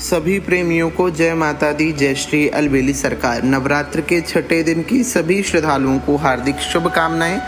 सभी प्रेमियों को जय माता दी, जय श्री अलबेली सरकार। नवरात्र के छठे दिन की सभी श्रद्धालुओं को हार्दिक शुभकामनाएं।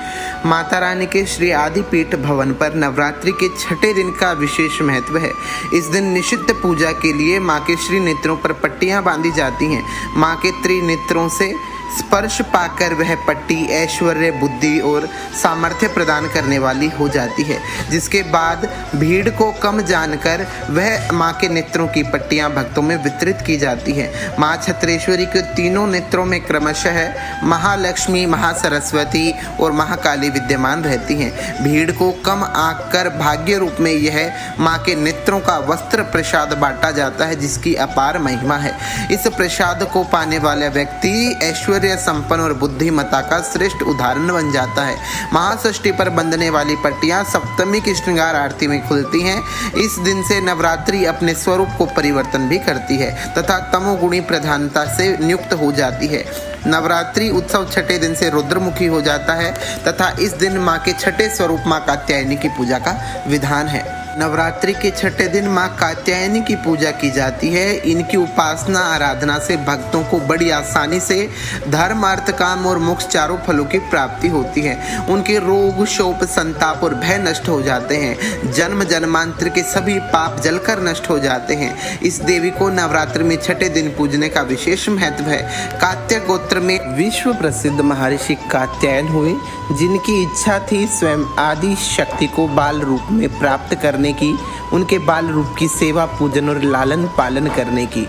माता रानी के श्री आदिपीठ भवन पर नवरात्रि के छठे दिन का विशेष महत्व है। इस दिन निषिद्ध पूजा के लिए माँ के श्री नेत्रों पर पट्टियां बांधी जाती हैं। माँ के त्रिनेत्रों से स्पर्श पाकर वह पट्टी ऐश्वर्य, बुद्धि और सामर्थ्य प्रदान करने वाली हो जाती है, जिसके बाद भीड़ को कम जानकर वह माँ के नेत्रों की पट्टियां भक्तों में वितरित की जाती है। माँ छत्रेश्वरी के तीनों नेत्रों में क्रमशः महालक्ष्मी, महासरस्वती और महाकाली विद्यमान रहती हैं। भीड़ को कम आंककर भाग्य रूप में यह माँ के नेत्रों का वस्त्र प्रसाद बांटा जाता है, जिसकी अपार महिमा है। इस प्रसाद को पाने वाला व्यक्ति ऐश्वर्य संपन्न और बुद्धिमता का श्रेष्ठ उदाहरण बन जाता है। महाषष्ठी पर बंधने वाली पट्टियां सप्तमी की श्रृंगार आरती में खुलती हैं। इस दिन से नवरात्रि अपने स्वरूप को परिवर्तन भी करती है तथा तमोगुणी प्रधानता से नियुक्त हो जाती है। नवरात्रि उत्सव छठे दिन से रुद्रमुखी हो जाता है तथा इस दिन माँ के छठे स्वरूप माँ कात्यायनी की पूजा का विधान है। नवरात्रि के छठे दिन माँ कात्यायनी की पूजा की जाती है। इनकी उपासना आराधना से भक्तों को बड़ी आसानी से धर्म, अर्थ, काम और मोक्ष चारों फलों की प्राप्ति होती है। उनके रोग, शोक, संताप और भय नष्ट हो जाते हैं। जन्म जन्मांतर के सभी पाप जलकर नष्ट हो जाते हैं। इस देवी को नवरात्रि में छठे दिन पूजने का विशेष महत्व है। कात्य गोत्र में विश्व प्रसिद्ध महर्षि कात्यायन हुए, जिनकी इच्छा थी स्वयं आदि शक्ति को बाल रूप में प्राप्त करने की, उनके बाल रूप की सेवा, पूजन और लालन पालन करने की।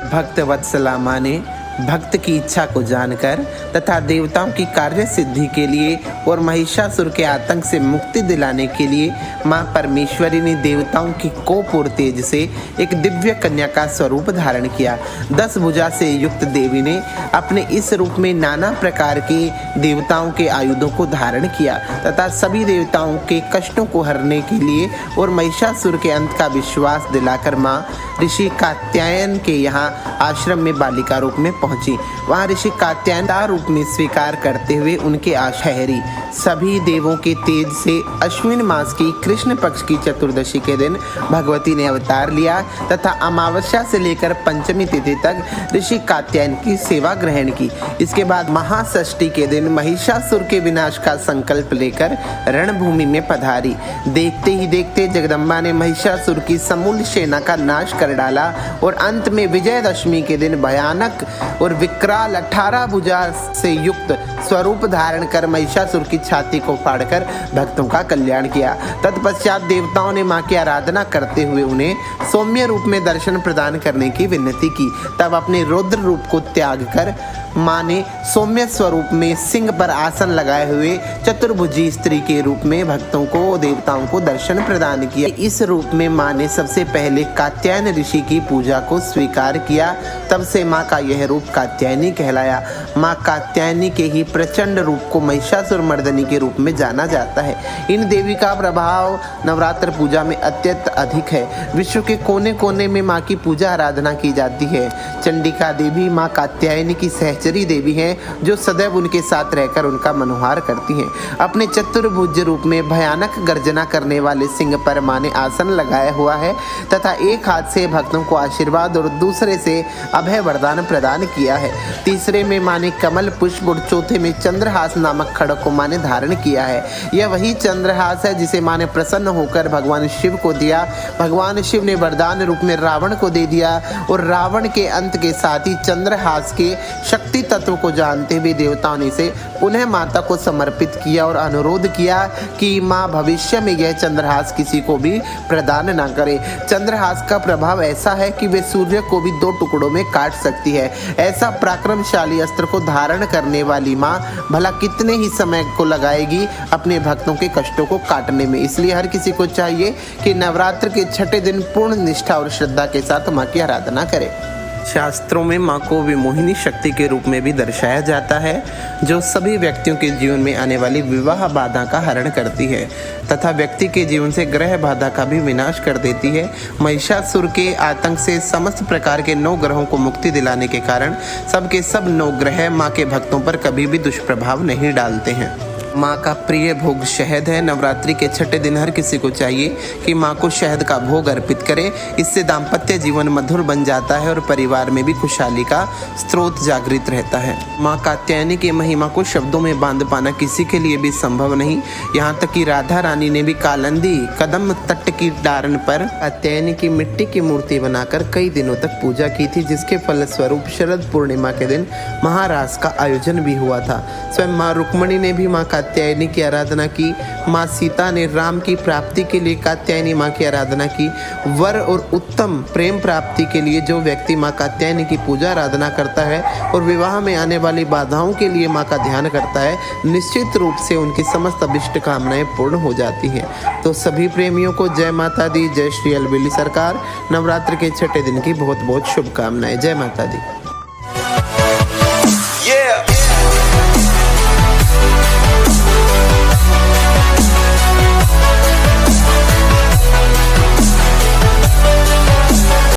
भक्त वत्सला माँ ने भक्त की इच्छा को जानकर तथा देवताओं की कार्य सिद्धि के लिए और महिषासुर के आतंक से मुक्ति दिलाने के लिए माँ परमेश्वरी ने देवताओं की कोप और तेज से एक दिव्य कन्या का स्वरूप धारण किया। 10 भुजा से युक्त देवी ने अपने इस रूप में नाना प्रकार के देवताओं के आयुधों को धारण किया तथा सभी देवताओं के कष्टों को हरने के लिए और महिषासुर के अंत का विश्वास दिलाकर माँ ऋषि कात्यायन के यहाँ आश्रम में बालिका रूप में पहुंची। वहाँ ऋषि कात्यायन रूप में स्वीकार करते हुए उनके ठहरी। सभी देवों के तेज से अश्विन मास की कृष्ण पक्ष की चतुर्दशी के दिन भगवती ने अवतार लिया तथा अमावस्या से लेकर पंचमी तिथि तक ऋषि कात्यायन की सेवा ग्रहण की। इसके बाद महाषष्ठी के दिन महिषासुर के विनाश का संकल्प लेकर रणभूमि में पधारी। देखते ही देखते जगदम्बा ने महिषासुर की समूल सेना का नाश कर डाला और अंत में विजयदशमी के दिन भयानक और विकराल 18 भुजा से युक्त स्वरूप धारण कर महिषासुर की छाती को फाड़कर भक्तों का कल्याण किया। तत्पश्चात देवताओं ने मां की आराधना करते हुए उन्हें सौम्य रूप में दर्शन प्रदान करने की विनती की। तब अपने रुद्र रूप को त्याग कर मां ने सौम्य स्वरूप में सिंह पर आसन लगाए हुए चतुर्भुजी स्त्री के रूप में भक्तों को, देवताओं को दर्शन प्रदान किया। इस रूप में मां ने सबसे पहले कात्यायन ऋषि की पूजा को स्वीकार किया। तब से मां का यह रूप कात्यायनी कहलाया। मां कात्यायनी के ही प्रचंड रूप को महिषासुर मर्दनी के रूप में जाना जाता है। इन देवी का प्रभाव नवरात्र पूजा में अत्यंत अधिक है। विश्व के कोने कोने में मां की पूजा आराधना की जाती है। चंडिका देवी मां कात्यायनी की सहचरी देवी हैं, जो सदैव उनके साथ रहकर उनका मनोहार करती हैं। अपने चतुर्भुज रूप में भयानक गर्जना करने वाले सिंह पर मां ने आसन लगाया हुआ है तथा एक हाथ से भक्तों को आशीर्वाद और दूसरे से अभय वरदान प्रदान किया है। तीसरे में मां ने कमल पुष्प और चौथे में चंद्रहास नामक खड़ग को मां ने धारण किया है। यह वही चंद्रहास है जिसे मां ने प्रसन्न होकर भगवान शिव को दिया। भगवान शिव ने वरदान रूप में रावण को दे दिया और रावण के अंत के साथ ही चंद्रहास के शक्ति तत्व को जानते हुए देवताओं ने इसे पुनः माता को समर्पित किया और अनुरोध किया कि मां भविष्य में यह चंद्रहास किसी को भी प्रदान ना करे। चंद्रहास का प्रभाव ऐसा है कि वे सूर्य को भी 2 टुकड़ों में काट सकती है। ऐसा पराक्रमशाली अस्त्र को धारण करने वाली मां भला कितने ही समय को लगाएगी अपने भक्तों के कष्टों को काटने में। इसलिए हर किसी को चाहिए कि नवरात्र के छठे दिन पूर्ण निष्ठा और श्रद्धा के साथ मां की आराधना करे। शास्त्रों में माँ को विमोहिनी शक्ति के रूप में भी दर्शाया जाता है, जो सभी व्यक्तियों के जीवन में आने वाली विवाह बाधा का हरण करती है तथा व्यक्ति के जीवन से ग्रह बाधा का भी विनाश कर देती है। महिषासुर के आतंक से समस्त प्रकार के 9 ग्रहों को मुक्ति दिलाने के कारण सबके सब 9 ग्रह माँ के भक्तों पर कभी भी दुष्प्रभाव नहीं डालते हैं। माँ का प्रिय भोग शहद है। नवरात्रि के छठे दिन हर किसी को चाहिए कि माँ को शहद का भोग अर्पित करे। इससे दाम्पत्य जीवन मधुर बन जाता है और परिवार में भी खुशहाली का स्रोत जागृत रहता है। माँ कात्यायनी की महिमा को शब्दों में बांध पाना किसी के लिए भी संभव नहीं। यहाँ तक कि राधा रानी ने भी कालंदी कदम तट की डारन पर कात्यायनी की मिट्टी की मूर्ति बनाकर कई दिनों तक पूजा की थी, जिसके फलस्वरूप शरद पूर्णिमा के दिन महारास का आयोजन भी हुआ था। स्वयं माँ रुक्मणी ने भी माँ कात्यायनी की आराधना की। माँ सीता ने राम की प्राप्ति के लिए कात्यायनी माँ की आराधना की। वर और उत्तम प्रेम प्राप्ति के लिए जो व्यक्ति माँ कात्यायनी की पूजा आराधना करता है और विवाह में आने वाली बाधाओं के लिए माँ का ध्यान करता है, निश्चित रूप से उनकी समस्त अभिष्ट कामनाएं पूर्ण हो जाती हैं। तो सभी प्रेमियों को जय माता दी, जय श्री अलबेली सरकार नवरात्र के छठे दिन की बहुत बहुत शुभकामनाएं। जय माता दी।